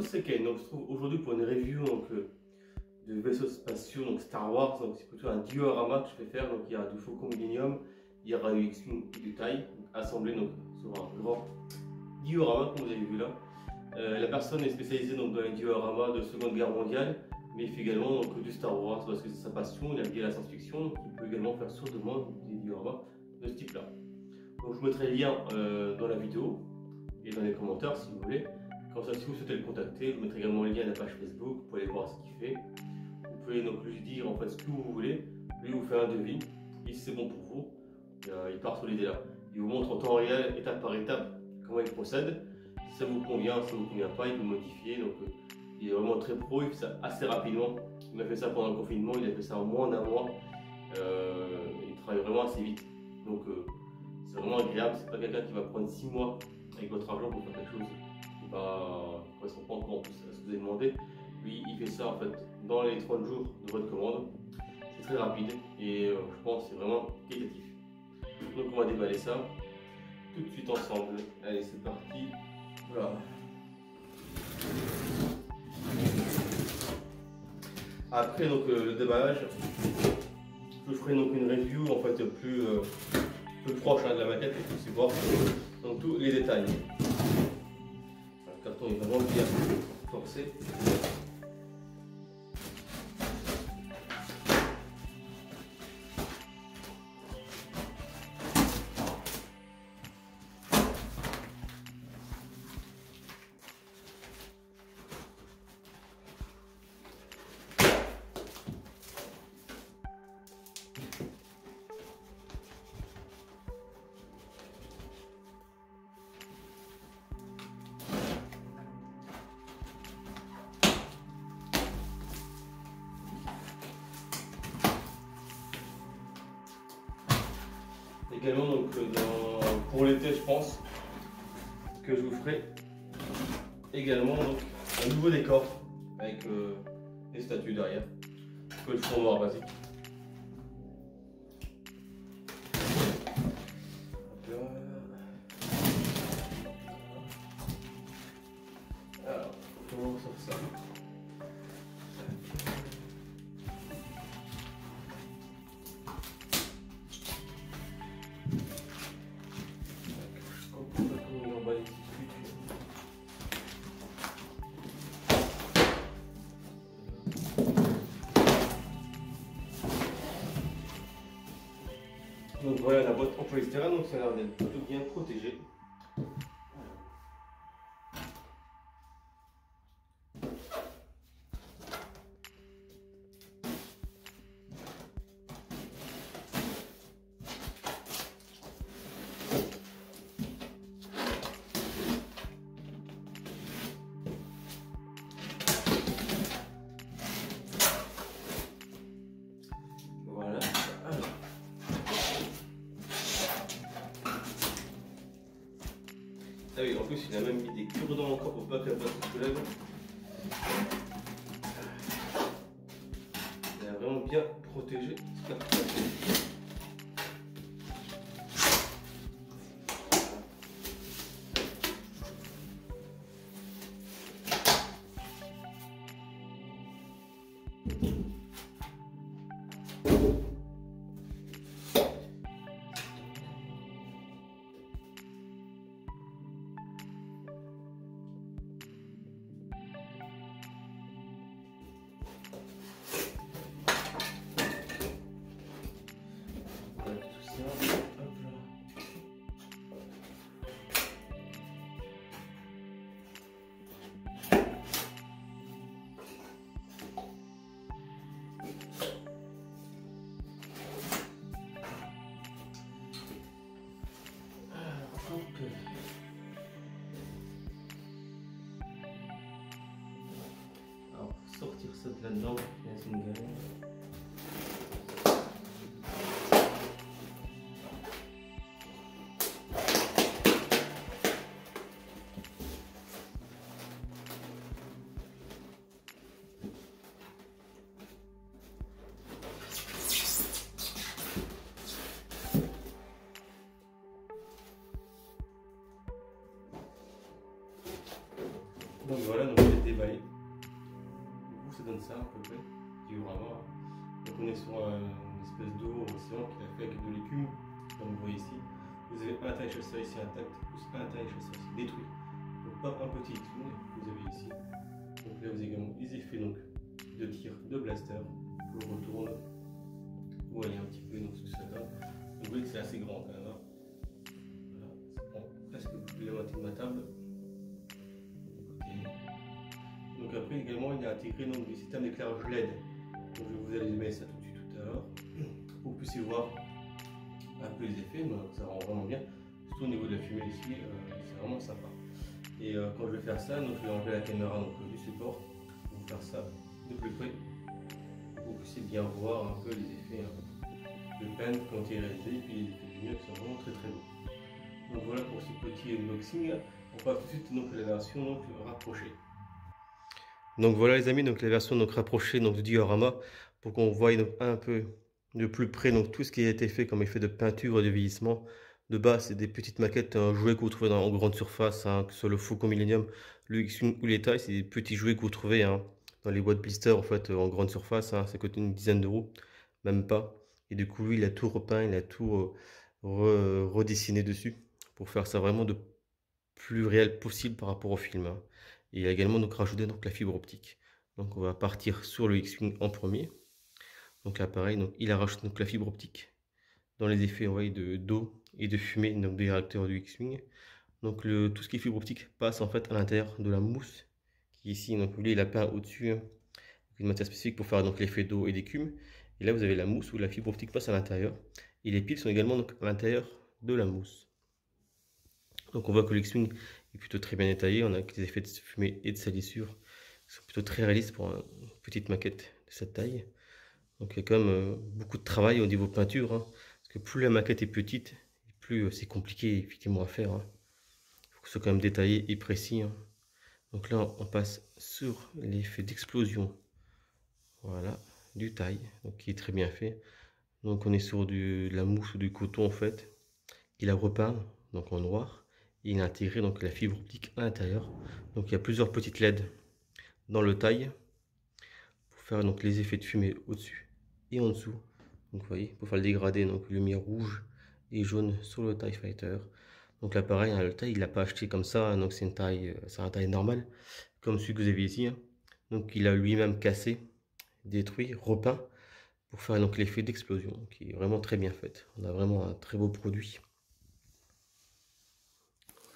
tous, c'est Ken. Donc, je trouve aujourd'hui pour une review de vaisseaux spatiaux, donc Star Wars. Donc, c'est plutôt un diorama que je vais faire. Donc, il y a du Faucon Millennium, il y aura du X-Wing et du TIE, assemblé donc, sur un grand diorama, comme vous avez vu là. La personne est spécialisée donc, dans les dioramas de Seconde Guerre mondiale, mais il fait également donc, du Star Wars parce que c'est sa passion. Il a lié à la science-fiction, donc il peut également faire sur demande des dioramas de ce type-là. Donc, je vous mettrai le lien dans la vidéo et dans les commentaires si vous voulez. Comme ça, si vous souhaitez le contacter, je vous mettrai également le lien à la page Facebook pour aller voir ce qu'il fait. Vous pouvez donc lui dire en fait ce que vous voulez. Lui vous fait un devis et si c'est bon pour vous, il part sur l'idée là. Il vous montre en temps réel, étape par étape, comment il procède. Si ça vous convient, si ça ne vous convient pas, il peut modifier. Donc il est vraiment très pro, il fait ça assez rapidement. Il a fait ça pendant le confinement, il a fait ça en moins d'un mois. Il travaille vraiment assez vite. Donc c'est vraiment agréable. C'est pas quelqu'un qui va prendre 6 mois avec votre argent pour faire quelque chose qui ne correspond pas encore en plus à ce que vous avez demandé. Lui, il fait ça en fait dans les 30 jours de votre commande. C'est très rapide et je pense que c'est vraiment qualitatif. Donc on va déballer ça tout de suite ensemble. Allez, c'est parti. Voilà. Après donc le déballage, je ferai donc une review en fait plus proche de la maquette et aussi voir donc tous les détails. Le carton est vraiment bien forcé. Également donc pour l'été je pense que je vous ferai également donc, un nouveau décor avec les statues derrière, que le fond noir basique. Alors comment on sort ça? Donc voilà la boîte en polystyrène, donc ça a l'air d'être plutôt bien protégé. Ah oui, en plus il a même mis des cure-dents encore pour pas que la boîte se soulève. Il a vraiment bien protégé ce carton. Alors, pour sortir ça de là-dedans, c'est une galère. Donc voilà, donc je vais déballer. Du coup, ça donne ça à peu près, diorama. Donc on est sur une espèce d'eau océan qu'il a fait avec de l'écume, comme vous voyez ici. Vous avez un taille chasseur ici intact, plus un taille chasseur ici détruit. Donc pas un petit X-Wing que vous avez ici. Donc là vous avez également les effets donc, de tir de blaster. Je le retourne. Vous voyez un petit peu donc, ce que ça donne. Donc vous voyez que c'est assez grand quand même. Hein. Voilà, ça prend presque la moitié de ma table. Donc après également il a intégré donc, des systèmes d'éclairage LED. Donc je vais vous allumer ça tout de suite tout à l'heure pour que vous puissiez voir un peu les effets, donc ça rend vraiment bien. Surtout au niveau de la fumée ici, c'est vraiment sympa. Et quand je vais faire ça, donc je vais enlever la caméra donc, du support pour vous faire ça de plus près pour que vous puissiez bien voir un peu les effets de peine quand il est réalisé et puis les effets de lumière qui sont vraiment très très beaux. Donc voilà pour ce petit unboxing. On passe tout de suite donc à la version donc, rapprochée. Donc voilà les amis, donc la version donc rapprochée donc du diorama pour qu'on voie donc un peu de plus près donc tout ce qui a été fait comme effet de peinture et de vieillissement. De base c'est des petites maquettes, un jouet que vous trouvez en grande surface, hein, que ce soit le Faucon Millenium, le X-Wing ou les tailles, c'est des petits jouets que vous trouvez hein, dans les boîtes blister en fait en grande surface, hein, ça coûte une dizaine d'euros, même pas. Et du coup lui il a tout repeint, il a tout redessiné dessus pour faire ça vraiment de plus réel possible par rapport au film. Hein. Et il a également donc rajouté donc la fibre optique. Donc on va partir sur le X-Wing en premier. Donc là pareil, donc il a rajouté donc la fibre optique dans les effets de d'eau et de fumée donc des réacteurs du X-Wing. Donc tout ce qui est fibre optique passe en fait à l'intérieur de la mousse qui est ici. Donc lui il a peint au-dessus hein, une matière spécifique pour faire donc l'effet d'eau et d'écume. Et là vous avez la mousse où la fibre optique passe à l'intérieur. Et les piles sont également donc à l'intérieur de la mousse. Donc on voit que l'X-Wing est plutôt très bien détaillé, on a des effets de fumée et de salissure qui sont plutôt très réalistes pour une petite maquette de cette taille. Donc il y a quand même beaucoup de travail au niveau peinture, hein, parce que plus la maquette est petite, plus c'est compliqué effectivement à faire. Hein. Il faut que ce soit quand même détaillé et précis. Hein. Donc là on passe sur l'effet d'explosion, voilà, du taille, donc qui est très bien fait. Donc on est sur de la mousse ou du coton en fait, qu'il a repeint donc en noir. Et il a intégré donc la fibre optique à l'intérieur. Donc il y a plusieurs petites LED dans le taille pour faire donc les effets de fumée au-dessus et en dessous. Donc vous voyez, pour faire le dégradé, donc lumière rouge et jaune sur le TIE Fighter. Donc là pareil, hein, le taille il l'a pas acheté comme ça, hein, donc c'est une taille, c'est un taille normal, comme celui que vous avez ici. Hein. Donc il a lui-même cassé, détruit, repeint pour faire donc l'effet d'explosion, qui est vraiment très bien fait. On a vraiment un très beau produit.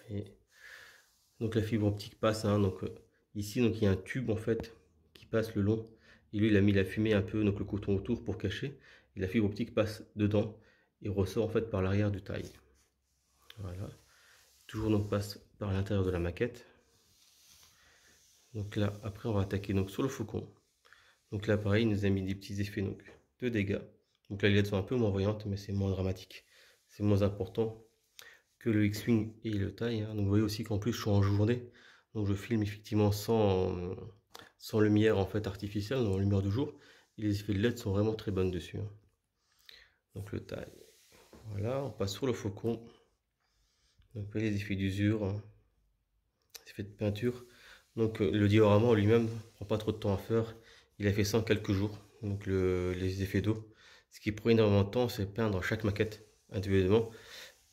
Et donc la fibre optique passe, hein, donc ici donc il y a un tube en fait qui passe le long. Et lui il a mis la fumée un peu, donc le coton autour pour cacher. Et la fibre optique passe dedans et ressort en fait par l'arrière du taille. Voilà. Toujours donc passe par l'intérieur de la maquette. Donc là après on va attaquer donc sur le faucon. Donc là pareil il nous a mis des petits effets donc de dégâts. Donc là les LED sont un peu moins voyantes mais c'est moins dramatique. C'est moins important que le X-Wing et le taille. Hein. Donc vous voyez aussi qu'en plus je suis en journée. Donc je filme effectivement sans lumière en fait artificielle, dans la lumière du jour. Et les effets de LED sont vraiment très bonnes dessus. Hein. Donc le taille. Voilà, on passe sur le faucon. Donc vous voyez les effets d'usure, hein. Les effets de peinture. Donc le diorama lui-même prend pas trop de temps à faire. Il a fait ça en quelques jours. Donc les effets d'eau. Ce qui prend énormément de temps, c'est peindre chaque maquette individuellement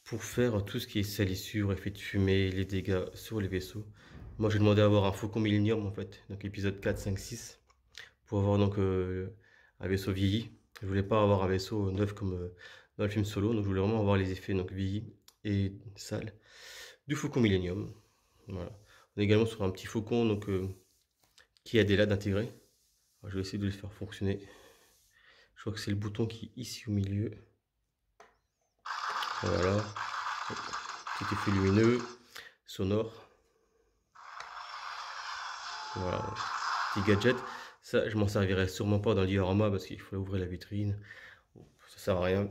pour faire tout ce qui est salissure, effet de fumée, les dégâts sur les vaisseaux. Moi j'ai demandé à avoir un Faucon Millenium en fait, donc épisode 4, 5, 6, pour avoir donc un vaisseau vieilli. Je voulais pas avoir un vaisseau neuf comme dans le film Solo, donc je voulais vraiment avoir les effets donc vieillis et sales du Faucon Millenium. Voilà. On est également sur un petit faucon donc qui a des LED intégrés. Alors, je vais essayer de le faire fonctionner. Je crois que c'est le bouton qui est ici au milieu. Voilà. Petit effet lumineux, sonore. Voilà, petit gadget. Ça, je m'en servirai sûrement pas dans le diorama parce qu'il faut ouvrir la vitrine. Ça sert à rien.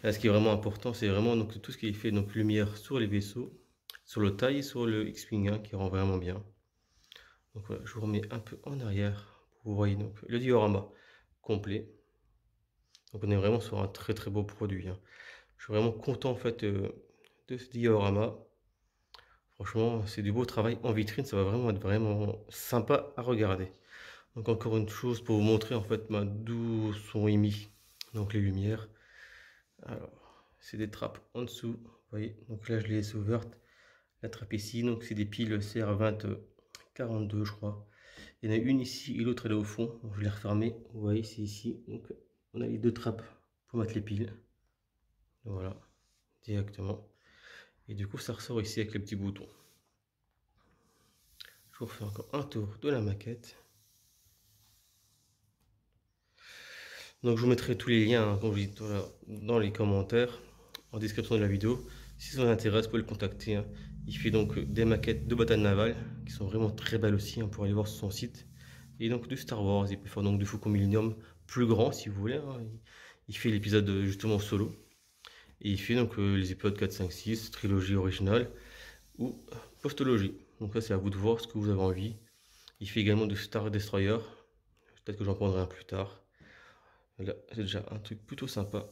Là, ce qui est vraiment important, c'est vraiment donc, tout ce qui est fait donc lumière sur les vaisseaux, sur le taille, sur le X-Wing hein, qui rend vraiment bien. Donc voilà, je vous remets un peu en arrière pour que vous voyez donc le diorama complet. Donc on est vraiment sur un très très beau produit. Hein. Je suis vraiment content en fait de ce diorama. Franchement, c'est du beau travail en vitrine, ça va vraiment être vraiment sympa à regarder. Donc encore une chose pour vous montrer en fait d'où sont émis donc les lumières. Alors, c'est des trappes en dessous, vous voyez. Donc là, je les ai ouvertes. La trappe ici, donc c'est des piles CR2042, je crois. Il y en a une ici et l'autre elle est au fond. Donc, je l'ai refermée. Vous voyez, c'est ici. Donc on a les deux trappes pour mettre les piles. Voilà, directement. Et du coup, ça ressort ici avec les petits boutons. Je vous refais encore un tour de la maquette. Donc je vous mettrai tous les liens, hein, comme je dis, dans les commentaires, en description de la vidéo. Si ça vous intéresse, vous pouvez le contacter, hein. Il fait donc des maquettes de bataille navale, qui sont vraiment très belles aussi, hein, pour aller voir sur son site. Et donc de Star Wars, il peut faire donc du Faucon Millenium plus grand si vous voulez, hein. Il fait l'épisode justement solo. Et il fait donc les épisodes 4, 5, 6, trilogie originale ou postologie. Donc ça c'est à vous de voir ce que vous avez envie. Il fait également de Star Destroyer. Peut-être que j'en prendrai un plus tard. Là, c'est déjà un truc plutôt sympa.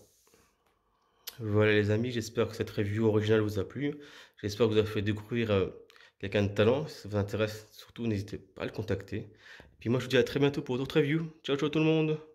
Voilà les amis, j'espère que cette review originale vous a plu. J'espère que vous a fait découvrir quelqu'un de talent. Si ça vous intéresse, surtout n'hésitez pas à le contacter. Et puis moi je vous dis à très bientôt pour d'autres reviews. Ciao ciao tout le monde!